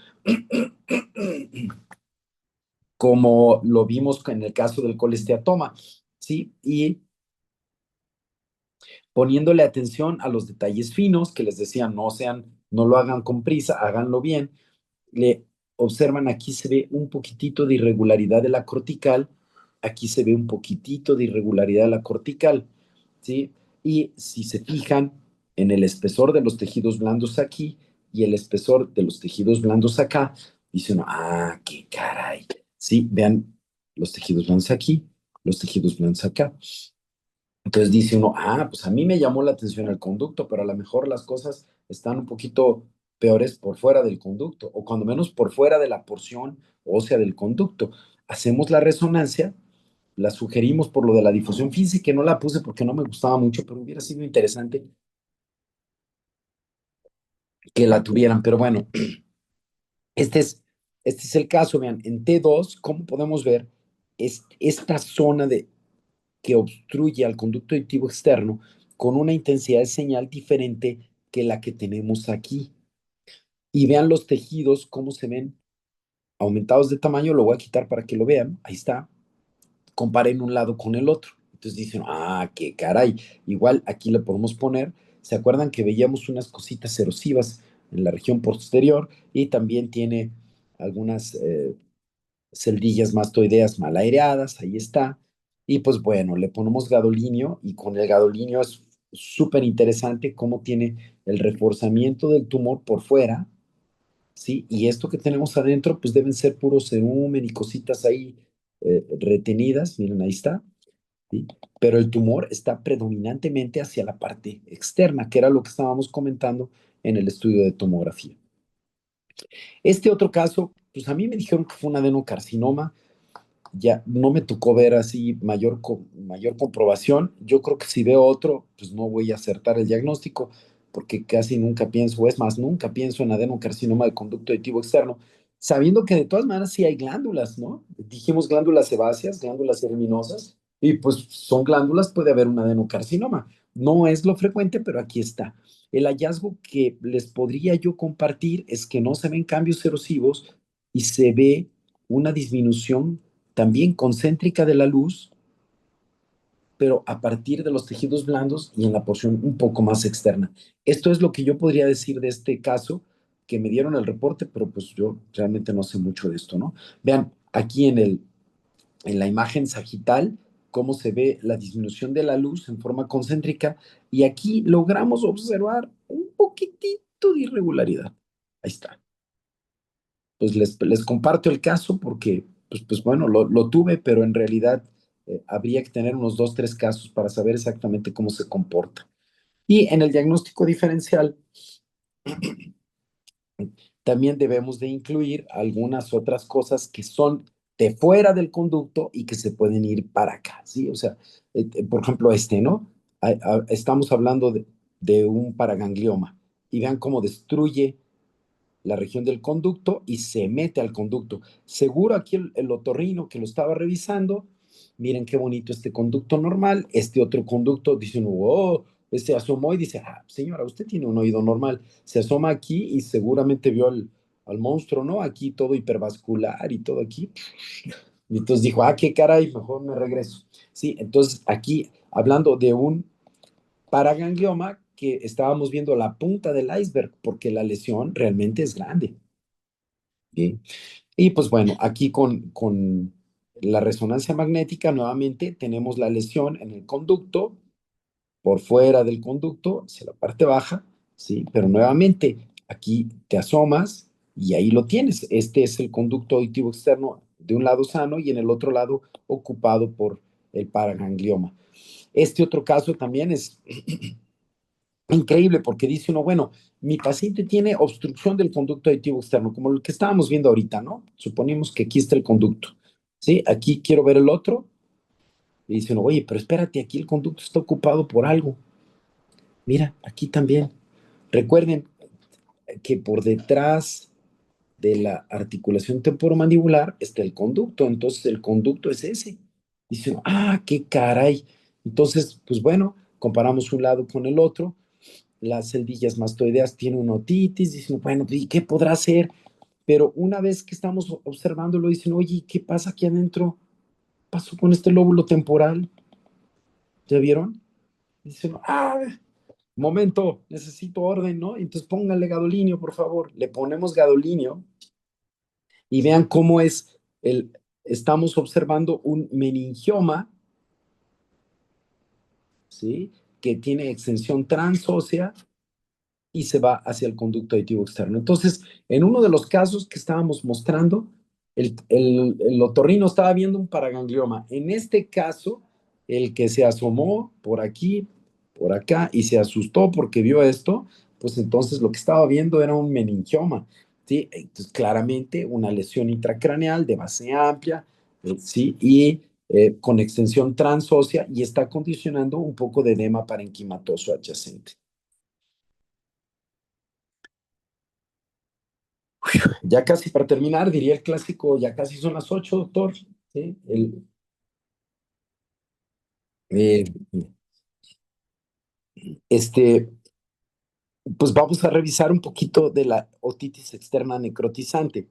lo vimos en el caso del colesteatoma, ¿sí? Y poniéndole atención a los detalles finos que les decía, no lo hagan con prisa, háganlo bien. Le observan, aquí se ve un poquitito de irregularidad de la cortical, aquí se ve un poquitito de irregularidad de la cortical, ¿sí? Y si se fijan en el espesor de los tejidos blandos aquí y el espesor de los tejidos blandos acá, dice uno, qué caray, ¿sí? Vean los tejidos blandos aquí, los tejidos blandos acá. Entonces dice uno, pues a mí me llamó la atención el conducto, pero a lo mejor las cosas están un poquito peores por fuera del conducto, o cuando menos por fuera de la porción ósea del conducto. Hacemos la resonancia, la sugerimos por lo de la difusión. Fíjense que no la puse porque no me gustaba mucho, pero hubiera sido interesante que la tuvieran. Pero bueno, este es, este es el caso. Vean, en T2, ¿cómo podemos ver esta zona que obstruye al conducto aditivo externo con una intensidad de señal diferente que la que tenemos aquí? Y vean los tejidos, cómo se ven aumentados de tamaño. Lo voy a quitar para que lo vean. Ahí está. Comparen un lado con el otro. Entonces dicen, qué caray. Igual aquí le podemos poner. ¿Se acuerdan que veíamos unas cositas erosivas en la región posterior y también tiene algunas celdillas mastoideas mal aireadas, ahí está. Y pues bueno, le ponemos gadolinio y con el gadolinio es súper interesante cómo tiene el reforzamiento del tumor por fuera, ¿sí? Y esto que tenemos adentro, pues deben ser puros cerumen y cositas ahí retenidas, miren, ahí está, ¿sí? Pero el tumor está predominantemente hacia la parte externa, que era lo que estábamos comentando en el estudio de tomografía. Este otro caso, pues a mí me dijeron que fue un adenocarcinoma, ya no me tocó ver así mayor comprobación. Yo creo que si veo otro, pues no voy a acertar el diagnóstico, porque casi nunca pienso, o es más, nunca pienso en adenocarcinoma del conducto auditivo externo, sabiendo que de todas maneras sí hay glándulas, ¿no? Dijimos glándulas sebáceas, glándulas eriminosas, y pues son glándulas, puede haber un adenocarcinoma. No es lo frecuente, pero aquí está. El hallazgo que les podría yo compartir es que no se ven cambios erosivos y se ve una disminución también concéntrica de la luz, pero a partir de los tejidos blandos y en la porción un poco más externa. Esto es lo que yo podría decir de este caso, que me dieron el reporte, pero pues yo realmente no sé mucho de esto, ¿no? Vean, aquí en la imagen sagital, cómo se ve la disminución de la luz en forma concéntrica, y aquí logramos observar un poquitito de irregularidad. Ahí está. Pues les comparto el caso porque, pues bueno, lo tuve, pero en realidad habría que tener unos dos, tres casos para saber exactamente cómo se comporta. Y en el diagnóstico diferencial también debemos de incluir algunas otras cosas que son de fuera del conducto y que se pueden ir para acá, ¿sí? O sea, por ejemplo, ¿no? Estamos hablando de un paraganglioma y vean cómo destruye la región del conducto y se mete al conducto. Seguro aquí el otorrino que lo estaba revisando, miren qué bonito este conducto normal, este otro conducto, dice uno, oh, se asomó y dice, ah, señora, usted tiene un oído normal. Se asoma aquí y seguramente vio al monstruo, ¿no? Aquí todo hipervascular y todo aquí. Y entonces dijo, ah, qué caray, mejor me regreso. Sí, entonces aquí hablando de un paraganglioma que estábamos viendo la punta del iceberg, porque la lesión realmente es grande. ¿Sí? Y pues bueno, aquí con la resonancia magnética nuevamente tenemos la lesión en el conducto, por fuera del conducto, hacia la parte baja, ¿sí? Pero nuevamente aquí te asomas y ahí lo tienes. Este es el conducto auditivo externo de un lado sano y en el otro lado ocupado por el paraganglioma. Este otro caso también es increíble porque dice uno, bueno, mi paciente tiene obstrucción del conducto auditivo externo, como lo que estábamos viendo ahorita, ¿no? Suponemos que aquí está el conducto, ¿sí? Aquí quiero ver el otro y dice uno, oye, pero espérate, aquí el conducto está ocupado por algo. Mira, aquí también. Recuerden que por detrás de la articulación temporomandibular está el conducto, entonces el conducto es ese. Dice uno, ah, qué caray. Entonces, pues bueno, comparamos un lado con el otro, las celdillas mastoideas tienen una otitis, dicen, bueno, ¿y qué podrá hacer? Pero una vez que estamos observándolo, dicen, oye, ¿qué pasa aquí adentro? ¿Qué pasó con este lóbulo temporal? ¿Ya vieron? Dicen, ah, momento, necesito orden, ¿no? Entonces póngale gadolinio, por favor. Le ponemos gadolinio y vean cómo es estamos observando un meningioma, ¿sí? Que tiene extensión transósea y se va hacia el conducto auditivo externo. Entonces, en uno de los casos que estábamos mostrando, el otorrino estaba viendo un paraganglioma. En este caso, el que se asomó por aquí, por acá, y se asustó porque vio esto, pues entonces lo que estaba viendo era un meningioma, ¿sí? Entonces, claramente una lesión intracraneal de base amplia, ¿sí? Y con extensión transósea y está condicionando un poco de edema parenquimatoso adyacente. Ya casi para terminar, diría el clásico, ya casi son las 8, doctor. ¿Sí? Eh, este, pues vamos a revisar un poquito de la otitis externa necrotizante.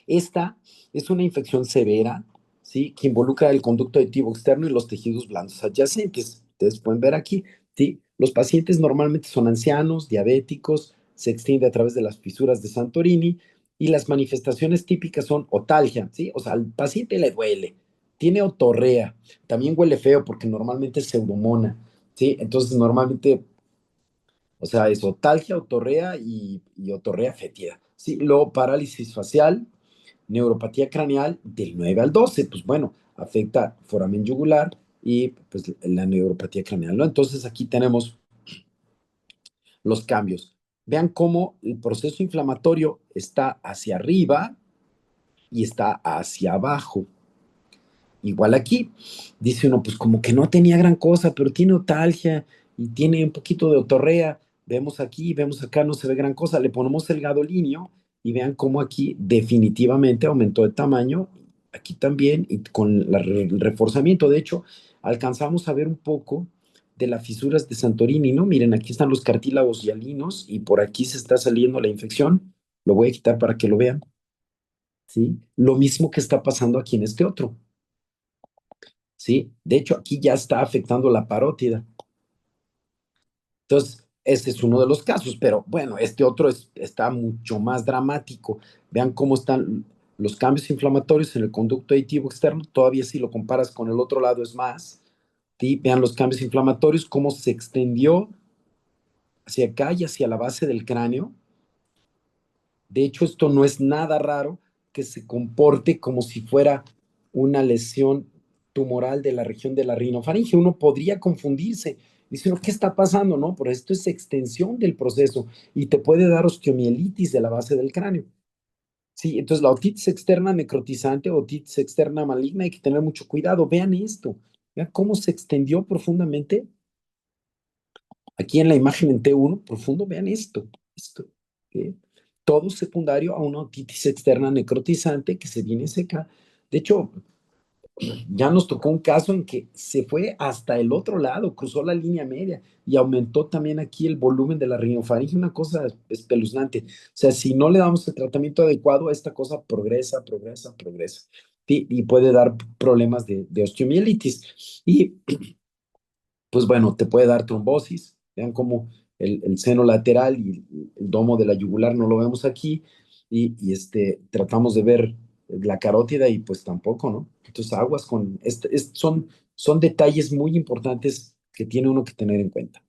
Esta es una infección severa, ¿sí? Que involucra el conducto auditivo externo y los tejidos blandos adyacentes. Ustedes pueden ver aquí, ¿sí? Los pacientes normalmente son ancianos, diabéticos, se extiende a través de las fisuras de Santorini y las manifestaciones típicas son otalgia, ¿sí? O sea, al paciente le duele, tiene otorrea, también huele feo porque normalmente es pseudomona, ¿sí? Entonces, normalmente, o sea, es otalgia, otorrea y otorrea fétida, ¿sí? Luego, parálisis facial, neuropatía craneal del 9 al 12, pues bueno, afecta foramen yugular y pues la neuropatía craneal, ¿no? Entonces aquí tenemos los cambios. Vean cómo el proceso inflamatorio está hacia arriba y está hacia abajo. Igual aquí, dice uno, pues como que no tenía gran cosa, pero tiene otalgia y tiene un poquito de otorrea. Vemos aquí, vemos acá, no se ve gran cosa. Le ponemos el gadolinio y vean cómo aquí definitivamente aumentó de tamaño. Aquí también, y con el reforzamiento. De hecho, alcanzamos a ver un poco de las fisuras de Santorini, ¿no? Miren, aquí están los cartílagos hialinos y por aquí se está saliendo la infección. Lo voy a quitar para que lo vean, ¿sí? Lo mismo que está pasando aquí en este otro. ¿Sí? De hecho, aquí ya está afectando la parótida. Entonces, ese es uno de los casos, pero bueno, este otro está mucho más dramático. Vean cómo están los cambios inflamatorios en el conducto aditivo externo. Todavía si lo comparas con el otro lado es más. ¿Sí? Vean los cambios inflamatorios, cómo se extendió hacia acá y hacia la base del cráneo. De hecho, esto no es nada raro que se comporte como si fuera una lesión tumoral de la región de la rinofaringe. Uno podría confundirse. Dice, ¿qué está pasando? No, pero esto es extensión del proceso y te puede dar osteomielitis de la base del cráneo. Sí, entonces la otitis externa necrotizante o otitis externa maligna hay que tener mucho cuidado. Vean esto. Vean cómo se extendió profundamente. Aquí en la imagen en T1 profundo, vean esto. ¿Sí? Todo secundario a una otitis externa necrotizante que se viene seca. De hecho, ya nos tocó un caso en que se fue hasta el otro lado, cruzó la línea media y aumentó también aquí el volumen de la rinofaringe, una cosa espeluznante. O sea, si no le damos el tratamiento adecuado, esta cosa progresa. ¿Sí? Y puede dar problemas de osteomielitis. Y pues bueno, te puede dar trombosis. Vean cómo el seno lateral y el domo de la yugular no lo vemos aquí. Tratamos de ver la carótida y pues tampoco, ¿no? Entonces, aguas con, son detalles muy importantes que tiene uno que tener en cuenta.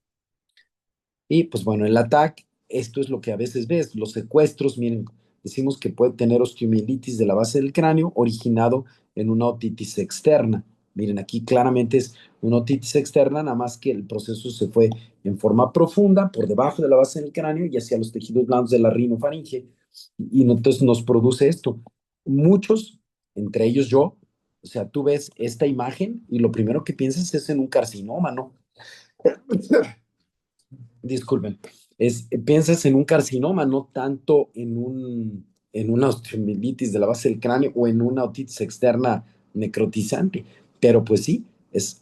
Y pues bueno, el ataque, esto es lo que a veces ves, los secuestros, miren, decimos que puede tener osteomielitis de la base del cráneo originado en una otitis externa. Miren, aquí claramente es una otitis externa, nada más que el proceso se fue en forma profunda por debajo de la base del cráneo y hacia los tejidos blandos de la rinofaringe. Y entonces nos produce esto. Muchos, entre ellos yo, o sea, tú ves esta imagen y lo primero que piensas es en un carcinoma, ¿no? Disculpen, piensas en un carcinoma, no tanto en una osteomielitis de la base del cráneo o en una otitis externa necrotizante. Pero pues sí, es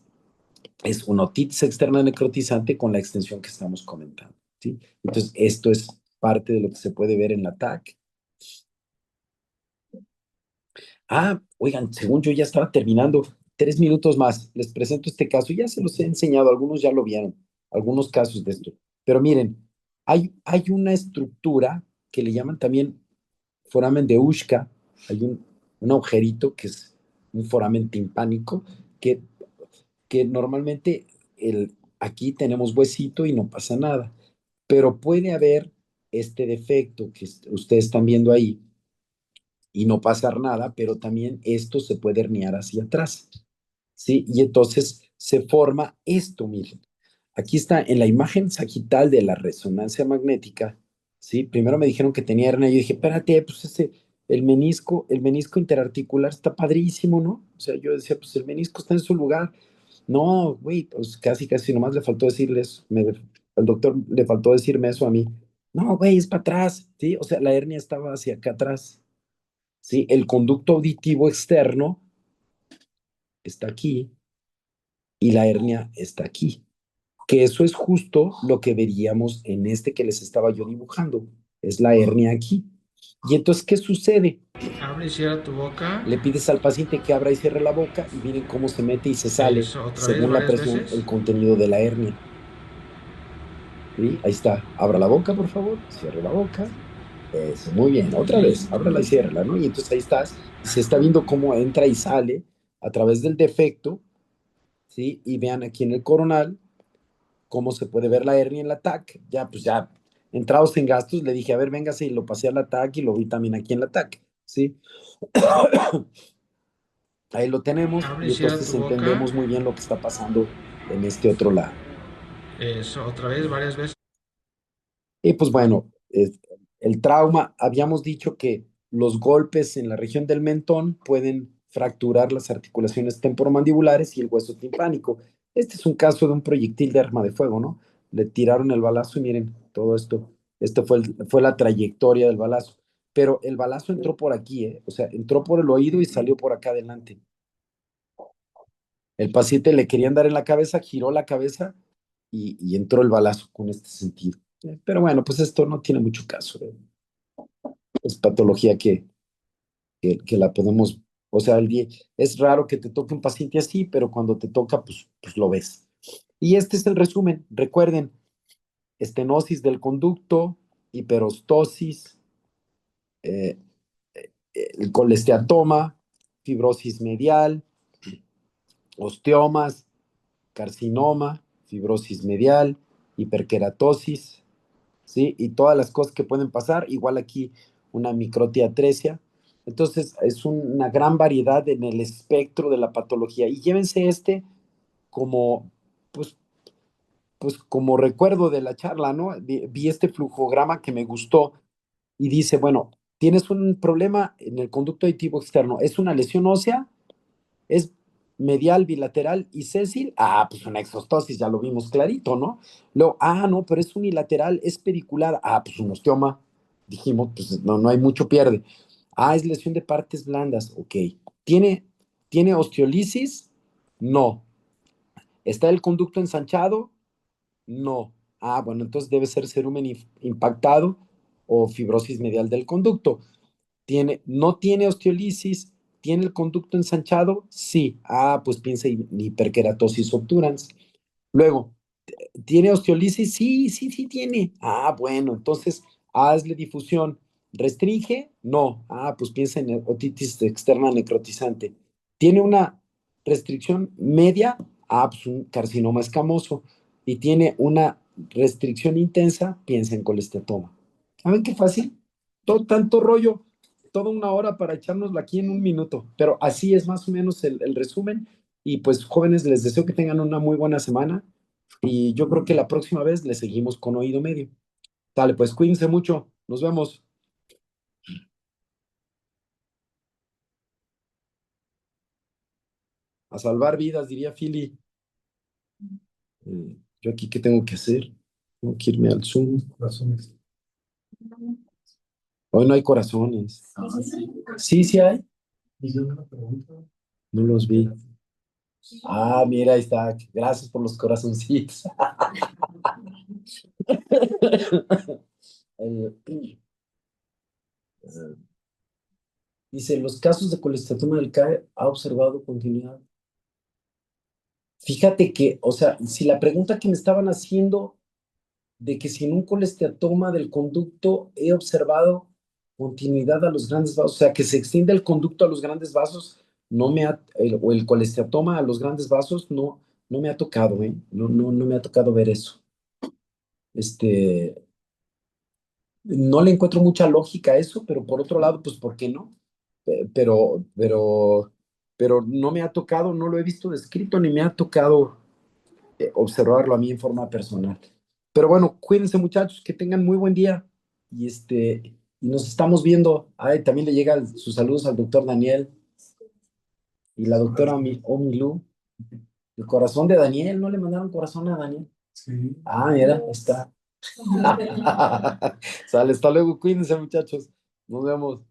una otitis externa necrotizante con la extensión que estamos comentando, ¿sí? Entonces, esto es parte de lo que se puede ver en la TAC. Ah, oigan, según yo ya estaba terminando, 3 minutos más. Les presento este caso. Ya se los he enseñado, algunos ya lo vieron, algunos casos de esto. Pero miren, hay una estructura que le llaman también foramen de Ushka. Hay un agujerito que es un foramen timpánico que, que normalmente aquí tenemos huesito y no pasa nada. Pero puede haber este defecto que ustedes están viendo ahí y no pasar nada, pero también esto se puede herniar hacia atrás, ¿sí? Y entonces se forma esto, miren. Aquí está en la imagen sagital de la resonancia magnética, ¿sí? Primero me dijeron que tenía hernia, yo dije, espérate, pues el menisco interarticular está padrísimo, ¿no? O sea, yo decía, pues el menisco está en su lugar. No, güey, pues casi nomás le faltó decirles, al doctor le faltó decirme eso a mí. No, güey, es para atrás, ¿sí? O sea, la hernia estaba hacia acá atrás. ¿Sí? El conducto auditivo externo está aquí y la hernia está aquí. Que eso es justo lo que veríamos en este que les estaba yo dibujando. Es la hernia aquí. Y entonces, ¿qué sucede? Abre y cierra tu boca. Le pides al paciente que abra y cierre la boca y miren cómo se mete y se sale Eso, otra vez, según la varias presión, veces. el contenido de la hernia. ¿Sí? Ahí está. Abra la boca, por favor. Cierre la boca. Eso, muy bien. Otra vez, ábrala y Listo. ciérrala, ¿no? Y entonces ahí estás. Y se está viendo cómo entra y sale a través del defecto, ¿sí? Y vean aquí en el coronal cómo se puede ver la hernia en la TAC. Ya, pues ya, entrados en gastos, le dije, a ver, véngase y lo pasé a la TAC y lo vi también aquí en la TAC, ¿sí? Ahí lo tenemos Abre y y cierra entonces tu boca. entendemos muy bien lo que está pasando en este otro lado. Eso, otra vez, varias veces. Y pues bueno, el trauma, habíamos dicho que los golpes en la región del mentón pueden fracturar las articulaciones temporomandibulares y el hueso timpánico. Este es un caso de un proyectil de arma de fuego, ¿no? Le tiraron el balazo y miren, todo esto, esto fue la trayectoria del balazo. Pero el balazo entró por aquí, ¿eh? O sea, entró por el oído y salió por acá adelante. El paciente le querían dar en la cabeza, giró la cabeza y entró el balazo con este sentido. Pero bueno, pues esto no tiene mucho caso. Es patología que la podemos, o sea, es raro que te toque un paciente así, pero cuando te toca, pues lo ves. Y este es el resumen. Recuerden, estenosis del conducto, hiperostosis, eh, el colesteatoma, fibrosis medial, osteomas, carcinoma, fibrosis medial, hiperkeratosis, ¿sí? Y todas las cosas que pueden pasar, igual aquí una microtiatresia. Entonces, es una gran variedad en el espectro de la patología. Y llévense este como, pues, pues como recuerdo de la charla, ¿no? Vi este flujograma que me gustó y dice, bueno, tienes un problema en el conducto auditivo externo, ¿es una lesión ósea? ¿Es medial, bilateral y sésil? Ah, pues una exostosis, ya lo vimos clarito, ¿no? Luego, no, pero es unilateral, es pedicular. Ah, pues un osteoma. Dijimos, pues no, no hay mucho pierde. Ah, es lesión de partes blandas. Ok. ¿Tiene, ¿tiene osteolisis? No. ¿Está el conducto ensanchado? No. Ah, bueno, entonces debe ser cerumen impactado o fibrosis medial del conducto. No tiene osteolisis, tiene el conducto ensanchado, sí. Ah, pues piensa en hiperkeratosis obturans. Luego, ¿tiene osteolisis? Sí, sí, sí tiene. Ah, bueno, entonces hazle difusión. ¿Restringe? No. Ah, pues piensa en otitis externa necrotizante. ¿Tiene una restricción media? Ah, pues un carcinoma escamoso. Y tiene una restricción intensa, piensa en colestatoma. ¿Saben qué fácil? Todo tanto rollo, toda una hora para echárnoslo aquí en un minuto. Pero así es más o menos el resumen. Y pues jóvenes, les deseo que tengan una muy buena semana y yo creo que la próxima vez le seguimos con oído medio. Dale, pues cuídense mucho. Nos vemos. A salvar vidas, diría Philly. Yo aquí, ¿qué tengo que hacer? Tengo que irme al Zoom. Corazones. Hoy no hay corazones. Sí, sí hay. No los vi. Ah, mira, ahí está. Gracias por los corazoncitos. El- dice, los casos de colestatoma del CAE ha observado continuidad. Fíjate que, o sea, si la pregunta que me estaban haciendo de que si en un colesteatoma del conducto he observado continuidad a los grandes vasos, o sea, que se extiende el conducto a los grandes vasos, o el colesteatoma a los grandes vasos, no, no me ha tocado, ¿eh? No, no, no me ha tocado ver eso. Este, no le encuentro mucha lógica a eso, pero por otro lado, pues, ¿por qué no? Pero, pero no me ha tocado, no lo he visto descrito, ni me ha tocado observarlo a mí en forma personal. Pero bueno, cuídense muchachos, que tengan muy buen día y nos estamos viendo. Ay, también le llegan sus saludos al doctor Daniel y la doctora Omilu. El corazón de Daniel, ¿no le mandaron corazón a Daniel? Sí. Ah, mira, ahí está. Sale, hasta luego, cuídense muchachos. Nos vemos.